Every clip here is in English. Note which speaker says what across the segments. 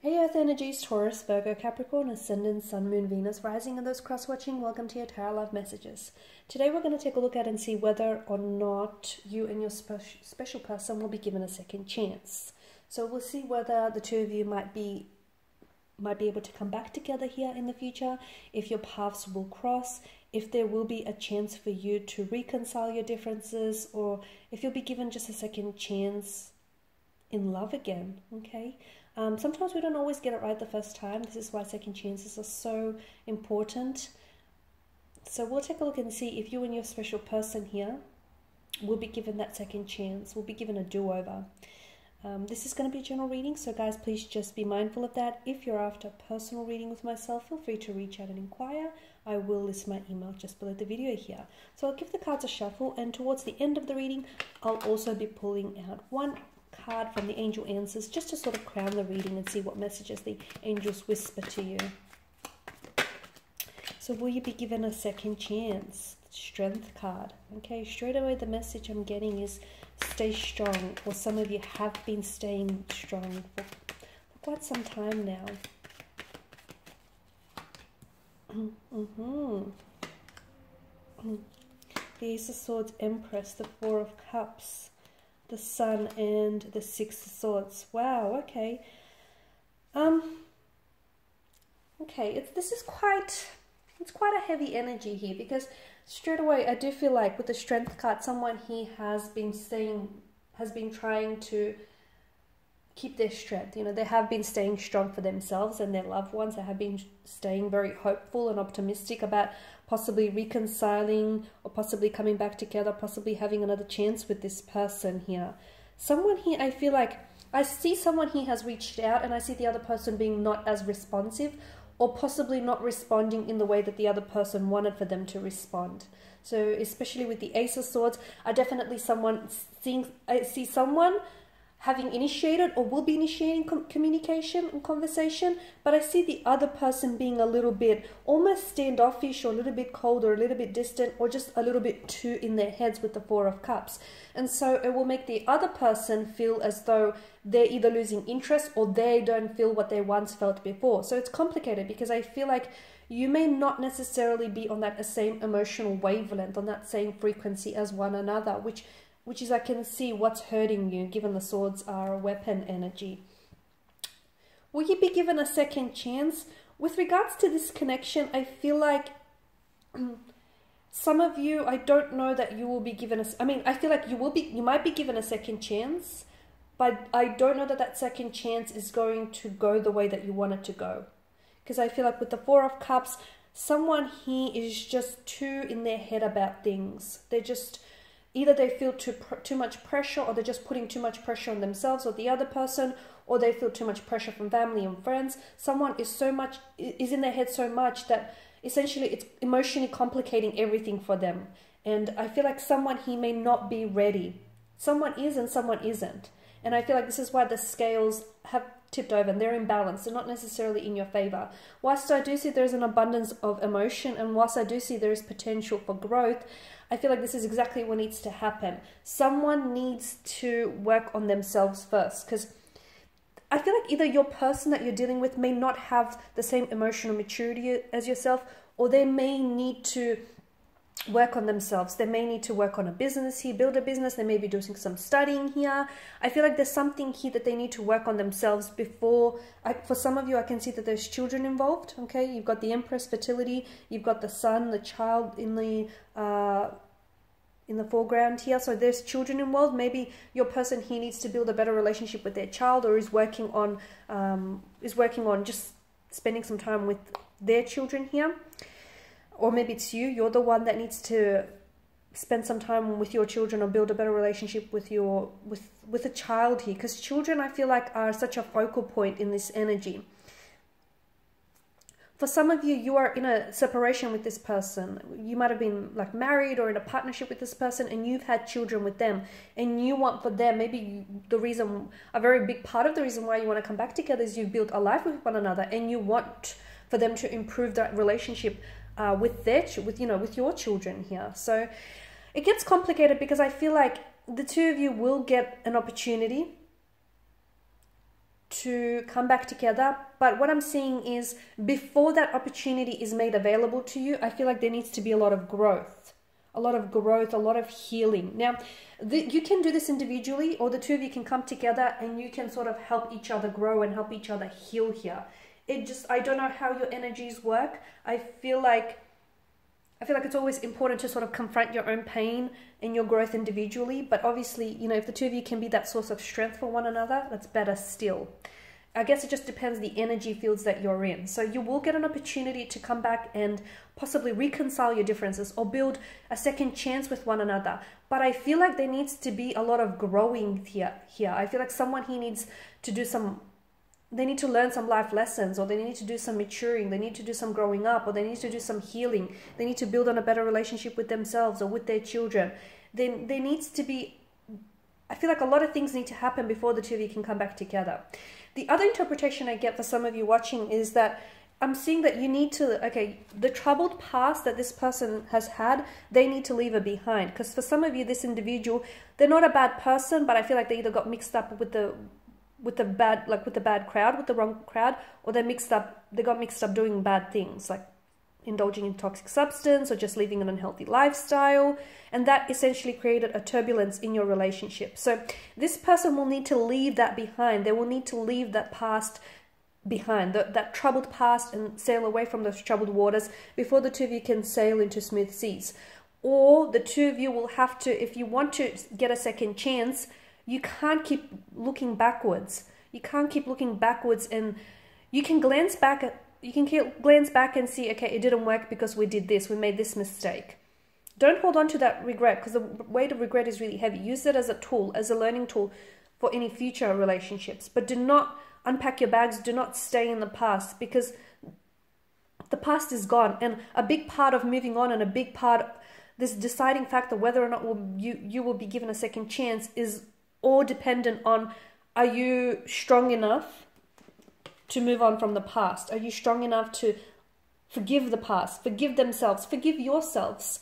Speaker 1: Hey Earth Energies, Taurus, Virgo, Capricorn, Ascendant, Sun, Moon, Venus, Rising, and those cross-watching, welcome to your Tarot Love Messages. Today we're going to take a look at and see whether or not you and your special person will be given a second chance. So we'll see whether the two of you might be able to come back together here in the future, if your paths will cross, if there will be a chance for you to reconcile your differences, or if you'll be given just a second chance in love again, okay? Sometimes we don't always get it right the first time. This is why second chances are so important. So we'll take a look and see if you and your special person here will be given that second chance, will be given a do-over. This is going to be a general reading, so guys, please just be mindful of that. If you're after a personal reading with myself, feel free to reach out and inquire. I will list my email just below the video here. So I'll give the cards a shuffle, and towards the end of the reading, I'll also be pulling out one card from the angel answers just to sort of crown the reading and see what messages the angels whisper to you. So will you be given a second chance? Strength card. Okay, straight away the message I'm getting is stay strong, or some of you have been staying strong for quite some time now. The Ace of Swords, Empress, the Four of Cups, the Sun, and the Six of Swords. Wow, okay. Okay, it's quite a heavy energy here, because straight away I do feel like with the Strength card, someone here has been trying to keep their strength. You know, they have been staying strong for themselves and their loved ones. They have been staying very hopeful and optimistic about possibly reconciling or possibly coming back together, possibly having another chance with this person here. Someone here, I feel like I see someone here has reached out, and I see the other person being not as responsive, or possibly not responding in the way that the other person wanted for them to respond. So especially with the Ace of Swords, I definitely see someone having initiated or will be initiating communication and conversation, but I see the other person being a little bit almost standoffish, or a little bit cold, or a little bit distant, or just a little bit too in their heads with the Four of Cups. And so it will make the other person feel as though they're either losing interest or they don't feel what they once felt before. So it's complicated, because I feel like you may not necessarily be on that same emotional wavelength, on that same frequency as one another, which is, I can see what's hurting you, given the swords are a weapon energy. Will you be given a second chance? With regards to this connection, I feel like some of you, I don't know that you will be given I feel like you might be given a second chance, but I don't know that that second chance is going to go the way that you want it to go. Because I feel like with the Four of Cups, someone here is just too in their head about things. They're just, either they feel too much pressure, or they're just putting too much pressure on themselves or the other person, or they feel too much pressure from family and friends. Someone is in their head so much that essentially it's emotionally complicating everything for them. And I feel like someone here may not be ready. Someone is and someone isn't. And I feel like this is why the scales have tipped over and they're imbalanced. They're not necessarily in your favor. Whilst I do see there's an abundance of emotion, and whilst I do see there is potential for growth, I feel like this is exactly what needs to happen. Someone needs to work on themselves first, because I feel like either your person that you're dealing with may not have the same emotional maturity as yourself, or they may need to work on themselves. They may need to work on a business here, build a business. They may be doing some studying here. I feel like there's something here that they need to work on themselves before. For some of you, I can see that there's children involved. Okay, you've got the Empress, fertility. You've got the Sun, the child in the foreground here. So there's children involved. Maybe your person here needs to build a better relationship with their child, or is working on just spending some time with their children here. Or maybe it's you're the one that needs to spend some time with your children, or build a better relationship with a child here. Because children, I feel like, are such a focal point in this energy. For some of you, you are in a separation with this person. You might have been like married or in a partnership with this person, and you've had children with them, and you want for them, maybe a very big part of the reason why you want to come back together is you've built a life with one another, and you want for them to improve that relationship with your children here. So it gets complicated, because I feel like the two of you will get an opportunity to come back together. But what I'm seeing is before that opportunity is made available to you, I feel like there needs to be a lot of growth, a lot of healing. Now, you can do this individually, or the two of you can come together and you can sort of help each other grow and help each other heal here. I don't know how your energies work. I feel like it's always important to sort of confront your own pain and your growth individually. But obviously, you know, if the two of you can be that source of strength for one another, that's better still. I guess it just depends the energy fields that you're in. So you will get an opportunity to come back and possibly reconcile your differences or build a second chance with one another. But I feel like there needs to be a lot of growing here. I feel like someone here needs to do they need to learn some life lessons, or they need to do some maturing, they need to do some growing up, or they need to do some healing. They need to build on a better relationship with themselves or with their children. Then there needs to be, I feel like a lot of things need to happen before the two of you can come back together. The other interpretation I get for some of you watching is that I'm seeing that you need to, the troubled past that this person has had, they need to leave it behind. Because for some of you, this individual, they're not a bad person, but I feel like they either got mixed up with the bad crowd, with the wrong crowd, or they got mixed up doing bad things, like indulging in toxic substance or just living an unhealthy lifestyle, and that essentially created a turbulence in your relationship. So this person will need to leave that behind. They will need to leave that past behind, that troubled past, and sail away from those troubled waters before the two of you can sail into smooth seas. Or the two of you will have to, if you want to get a second chance, you can't keep looking backwards. You can't keep looking backwards, and you can glance back and see, okay, it didn't work because we did this, we made this mistake. Don't hold on to that regret, because the weight of regret is really heavy. Use it as a tool, as a learning tool for any future relationships. But do not unpack your bags, do not stay in the past, because the past is gone. And a big part of moving on, and a big part, this deciding factor whether or not you will be given a second chance, is all dependent on, are you strong enough to move on from the past? Are you strong enough to forgive the past, forgive themselves, forgive yourselves,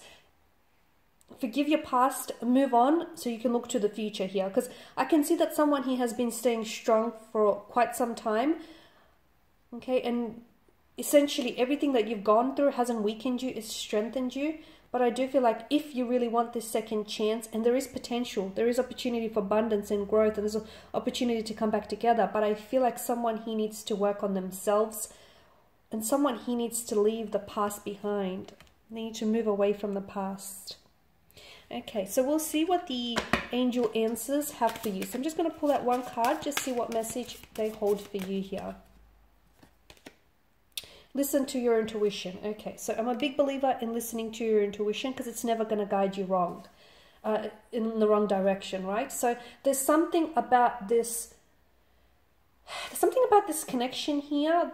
Speaker 1: forgive your past, move on so you can look to the future here? Because I can see that someone here has been staying strong for quite some time, okay? And essentially everything that you've gone through hasn't weakened you, it's strengthened you. But I do feel like if you really want this second chance, and there is potential, there is opportunity for abundance and growth, and there's an opportunity to come back together, but I feel like someone here needs to work on themselves, and someone here needs to leave the past behind. They need to move away from the past. Okay, so we'll see what the angel answers have for you. So I'm just going to pull out one card, just see what message they hold for you here. Listen to your intuition. Okay, so I'm a big believer in listening to your intuition, because it's never going to guide you wrong, in the wrong direction, right? So there's something about this connection here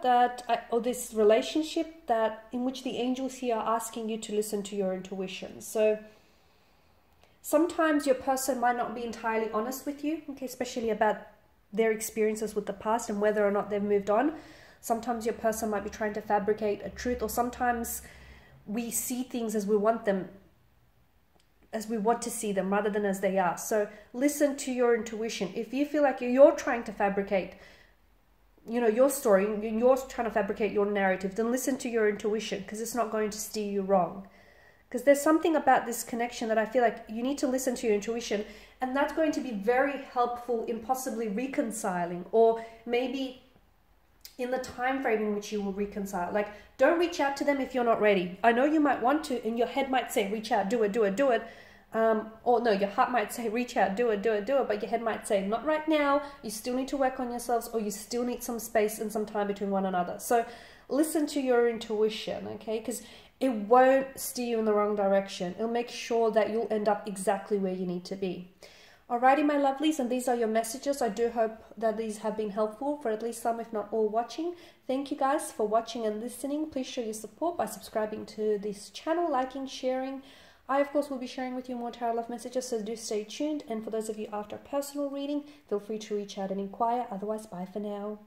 Speaker 1: or this relationship in which the angels here are asking you to listen to your intuition. So sometimes your person might not be entirely honest with you, okay, especially about their experiences with the past and whether or not they've moved on. Sometimes your person might be trying to fabricate a truth, or sometimes we see things as we want them, as we want to see them, rather than as they are. So listen to your intuition. If you feel like you're trying to fabricate, you know, your story, you're trying to fabricate your narrative, then listen to your intuition, because it's not going to steer you wrong. Because there's something about this connection that I feel like you need to listen to your intuition, and that's going to be very helpful in possibly reconciling, or maybe in the time frame in which you will reconcile. Like, don't reach out to them if you're not ready. I know you might want to, and your head might say, reach out, do it, do it, do it. Or no, your heart might say, reach out, do it, do it, do it. But your head might say, not right now. You still need to work on yourselves, or you still need some space and some time between one another. So listen to your intuition, okay? Because it won't steer you in the wrong direction. It'll make sure that you'll end up exactly where you need to be. Alrighty, my lovelies, and these are your messages. I do hope that these have been helpful for at least some, if not all, watching. Thank you guys for watching and listening. Please show your support by subscribing to this channel, liking, sharing. I, of course, will be sharing with you more tarot love messages, so do stay tuned. And for those of you after a personal reading, feel free to reach out and inquire. Otherwise, bye for now.